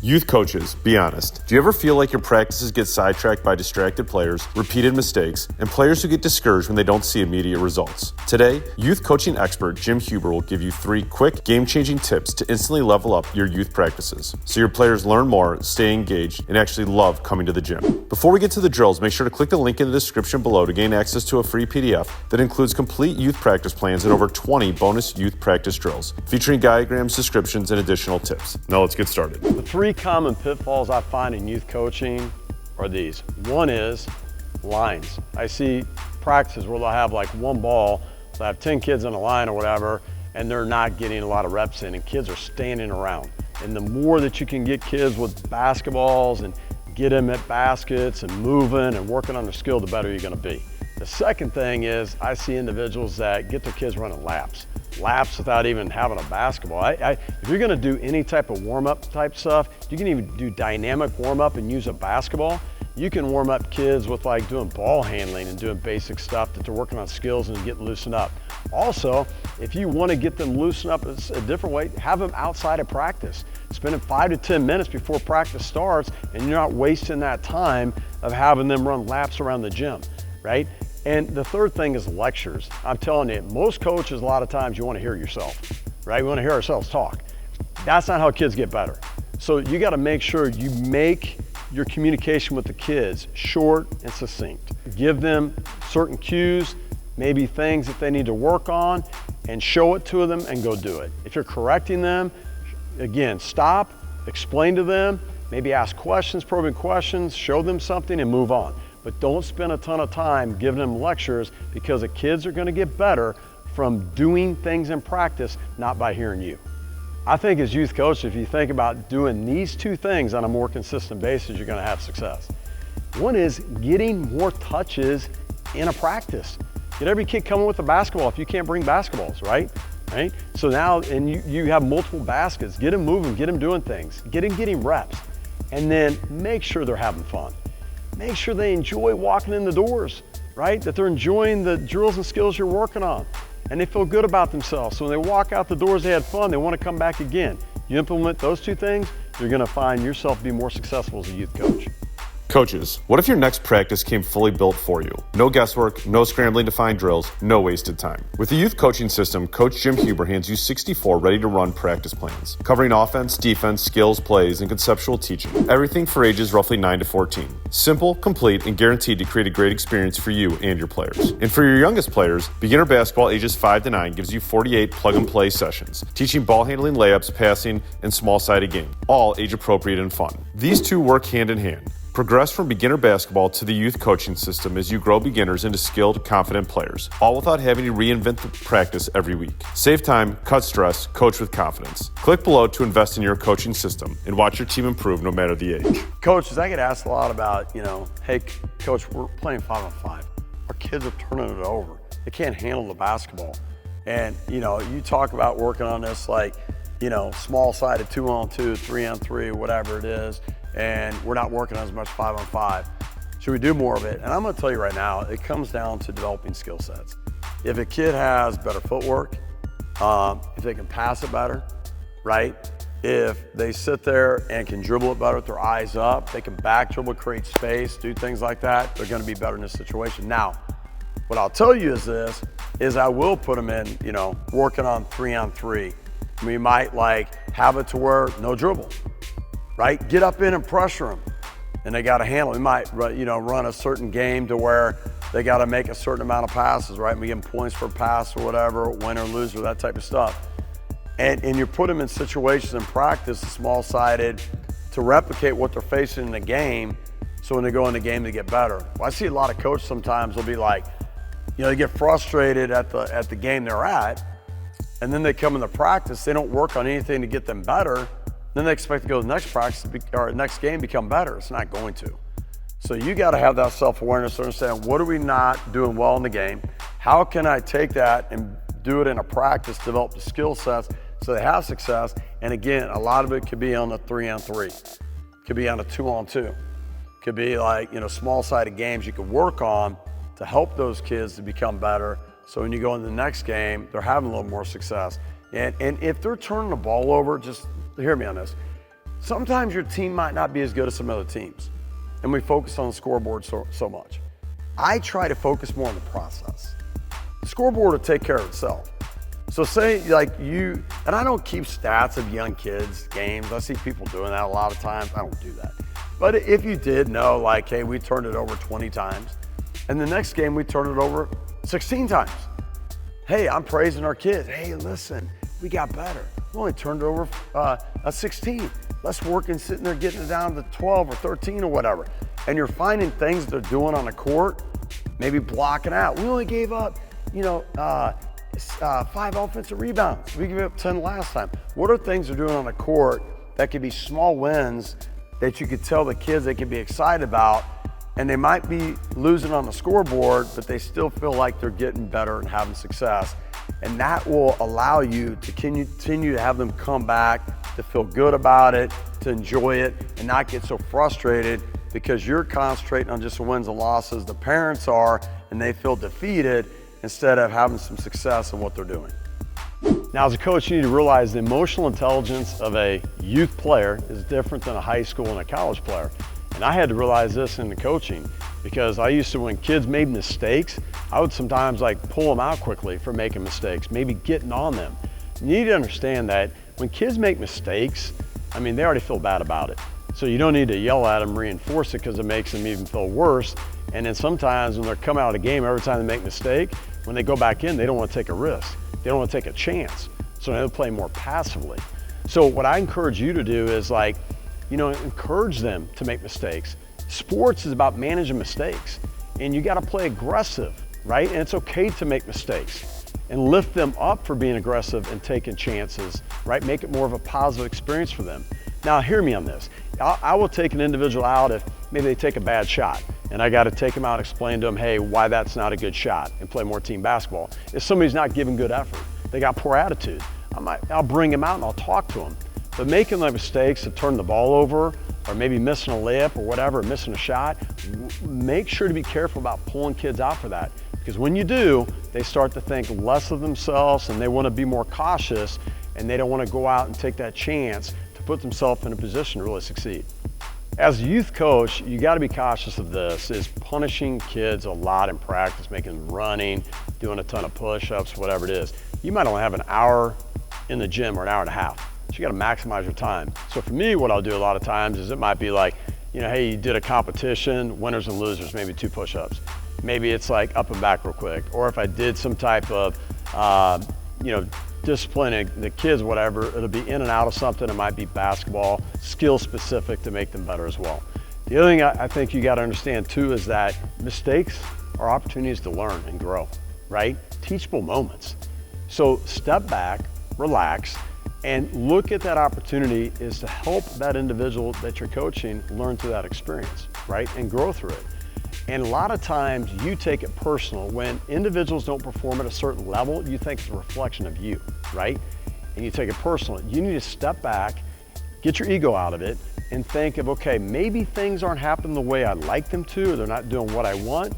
Youth coaches, be honest. Do you ever feel like your practices get sidetracked by distracted players, repeated mistakes, and players who get discouraged when they don't see immediate results? Today, youth coaching expert Jim Huber will give you 3 quick, game-changing tips to instantly level up your youth practices so your players learn more, stay engaged, and actually love coming to the gym. Before we get to the drills, make sure to click the link in the description below to gain access to a free PDF that includes complete youth practice plans and over 20 bonus youth practice drills, featuring diagrams, descriptions, and additional tips. Now let's get started. The 3 common pitfalls I find in youth coaching are these. One is lines. I see practices where they'll have like one ball, they'll have 10 kids on a line or whatever, and they're not getting a lot of reps in, and kids are standing around. And the more that you can get kids with basketballs and get them at baskets and moving and working on their skill, the better you're gonna be. The second thing is I see individuals that get their kids running laps without even having a basketball. If you're gonna do any type of warm-up type stuff, you can even do dynamic warm-up and use a basketball. You can warm up kids with like doing ball handling and doing basic stuff that they're working on skills and getting loosened up. Also, if you wanna get them loosened up a different way, have them outside of practice. Spending 5 to 10 minutes before practice starts, and you're not wasting that time of having them run laps around the gym, right? And the third thing is lectures. I'm telling you, most coaches, a lot of times you want to hear yourself, right? We want to hear ourselves talk. That's not how kids get better. So you got to make sure you make your communication with the kids short and succinct. Give them certain cues, maybe things that they need to work on, and show it to them and go do it. If you're correcting them, again, stop, explain to them, maybe ask questions, probing questions, show them something and move on. But don't spend a ton of time giving them lectures, because the kids are gonna get better from doing things in practice, not by hearing you. I think as youth coaches, if you think about doing these 2 things on a more consistent basis, you're gonna have success. One is getting more touches in a practice. Get every kid coming with a basketball if you can't bring basketballs, right? So now, and you have multiple baskets, get them moving, get them doing things, get them getting reps, and then make sure they're having fun. Make sure they enjoy walking in the doors, right? That they're enjoying the drills and skills you're working on, and they feel good about themselves. So when they walk out the doors, they had fun, they want to come back again. You implement those 2 things, you're going to find yourself be more successful as a youth coach. Coaches, what if your next practice came fully built for you? No guesswork, no scrambling to find drills, no wasted time. With the youth coaching system, Coach Jim Huber hands you 64 ready-to-run practice plans, covering offense, defense, skills, plays, and conceptual teaching. Everything for ages roughly 9 to 14. Simple, complete, and guaranteed to create a great experience for you and your players. And for your youngest players, beginner basketball ages 5 to 9 gives you 48 plug-and-play sessions, teaching ball handling, layups, passing, and small-sided game, all age-appropriate and fun. These 2 work hand in hand. Progress from beginner basketball to the youth coaching system as you grow beginners into skilled, confident players, all without having to reinvent the practice every week. Save time, cut stress, coach with confidence. Click below to invest in your coaching system and watch your team improve no matter the age. Coaches, I get asked a lot about, hey, coach, we're playing 5-on-5. Our kids are turning it over. They can't handle the basketball. And, you talk about working on this like, small-sided 2-on-2, 3-on-3, whatever it is, and we're not working on as much 5-on-5. Should we do more of it? And I'm gonna tell you right now, it comes down to developing skill sets. If a kid has better footwork, if they can pass it better, right? If they sit there and can dribble it better with their eyes up, they can back dribble, create space, do things like that, they're gonna be better in this situation. Now, what I'll tell you is I will put them in, working on 3-on-3. We might have it to where no dribble, right? Get up in and pressure them, and they got to handle it. We might, run a certain game to where they got to make a certain amount of passes, right? We give them points per pass or whatever, win or lose or that type of stuff. And you put them in situations in practice, small-sided, to replicate what they're facing in the game, so when they go in the game, they get better. Well, I see a lot of coaches sometimes, they'll be like, they get frustrated at the game they're at, and then they come into practice, they don't work on anything to get them better, then they expect to go to the next practice or next game become better. It's not going to. So you got to have that self-awareness to understand, what are we not doing well in the game? How can I take that and do it in a practice, develop the skill sets so they have success? And again, a lot of it could be on a 3-on-3, could be on a 2-on-2, could be small-sided games you could work on to help those kids to become better. So when you go in the next game, they're having a little more success. And if they're turning the ball over, just hear me on this. Sometimes your team might not be as good as some other teams, and we focus on the scoreboard so much. I try to focus more on the process. The scoreboard will take care of itself. So say like you, and I don't keep stats of young kids' games. I see people doing that a lot of times. I don't do that. But if you did know, like, hey, we turned it over 20 times, and the next game we turned it over 16 times. Hey, I'm praising our kids. Hey, listen, we got better. We only turned it over a 16. Let's work and sitting there getting it down to 12 or 13 or whatever. And you're finding things they're doing on the court, maybe blocking out. We only gave up, 5 offensive rebounds. We gave up 10 last time. What are things they're doing on the court that could be small wins that you could tell the kids they could be excited about, and they might be losing on the scoreboard, but they still feel like they're getting better and having success. And that will allow you to continue to have them come back, to feel good about it, to enjoy it, and not get so frustrated because you're concentrating on just the wins and losses. The parents are, and they feel defeated instead of having some success in what they're doing. Now, as a coach, you need to realize the emotional intelligence of a youth player is different than a high school and a college player. And I had to realize this in the coaching because I used to, when kids made mistakes, I would sometimes like pull them out quickly for making mistakes, maybe getting on them. You need to understand that when kids make mistakes, they already feel bad about it. So you don't need to yell at them, reinforce it, because it makes them even feel worse. And then sometimes when they're coming out of the game, every time they make a mistake, when they go back in, they don't want to take a risk. They don't want to take a chance. So they'll play more passively. So what I encourage you to do is encourage them to make mistakes. Sports is about managing mistakes, and you got to play aggressive, right? And it's okay to make mistakes and lift them up for being aggressive and taking chances, right? Make it more of a positive experience for them. Now, hear me on this. I will take an individual out if maybe they take a bad shot, and I got to take them out and explain to them, hey, why that's not a good shot, and play more team basketball. If somebody's not giving good effort, they got poor attitude, I'll bring them out and I'll talk to them. But making the mistakes to turn the ball over, or maybe missing a layup or whatever, missing a shot, make sure to be careful about pulling kids out for that. Because when you do, they start to think less of themselves and they want to be more cautious, and they don't want to go out and take that chance to put themselves in a position to really succeed. As a youth coach, you got to be cautious of this, is punishing kids a lot in practice, making them running, doing a ton of push-ups, whatever it is. You might only have an hour in the gym or an hour and a half. So you got to maximize your time. So for me, what I'll do a lot of times is it might be like, hey, you did a competition, winners and losers, maybe 2 push-ups. Maybe it's like up and back real quick. Or if I did some type of, disciplining the kids, whatever, it'll be in and out of something. It might be basketball, skill specific to make them better as well. The other thing I think you got to understand too is that mistakes are opportunities to learn and grow, right? Teachable moments. So step back, relax, and look at that opportunity is to help that individual that you're coaching learn through that experience, right? And grow through it. And a lot of times you take it personal. When individuals don't perform at a certain level, you think it's a reflection of you, right? And you take it personal. You need to step back, get your ego out of it, and think of, okay, maybe things aren't happening the way I'd like them to, or they're not doing what I want.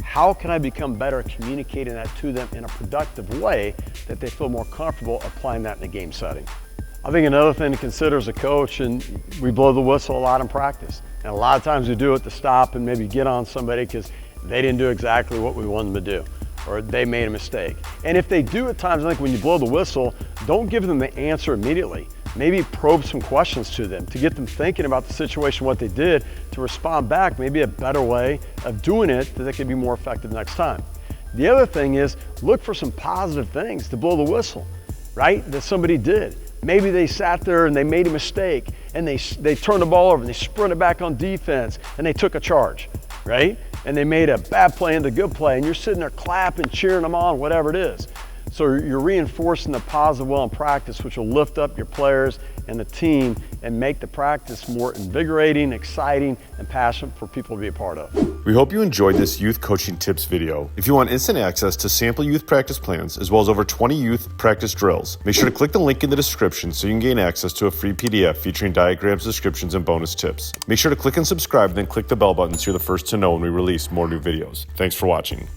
How can I become better at communicating that to them in a productive way that they feel more comfortable applying that in a game setting? I think another thing to consider as a coach, and we blow the whistle a lot in practice. And a lot of times we do it to stop and maybe get on somebody because they didn't do exactly what we wanted them to do, or they made a mistake. And if they do at times, I think when you blow the whistle, don't give them the answer immediately. Maybe probe some questions to them to get them thinking about the situation, what they did, to respond back, maybe a better way of doing it that they can be more effective next time. The other thing is look for some positive things to blow the whistle, right? That somebody did. Maybe they sat there and they made a mistake and they turned the ball over and they sprinted back on defense and they took a charge, right? And they made a bad play into a good play, and you're sitting there clapping, cheering them on, whatever it is. So you're reinforcing the positive well in practice, which will lift up your players and the team and make the practice more invigorating, exciting, and passionate for people to be a part of. We hope you enjoyed this youth coaching tips video. If you want instant access to sample youth practice plans, as well as over 20 youth practice drills, make sure to click the link in the description so you can gain access to a free PDF featuring diagrams, descriptions, and bonus tips. Make sure to click and subscribe, and then click the bell button so you're the first to know when we release more new videos. Thanks for watching.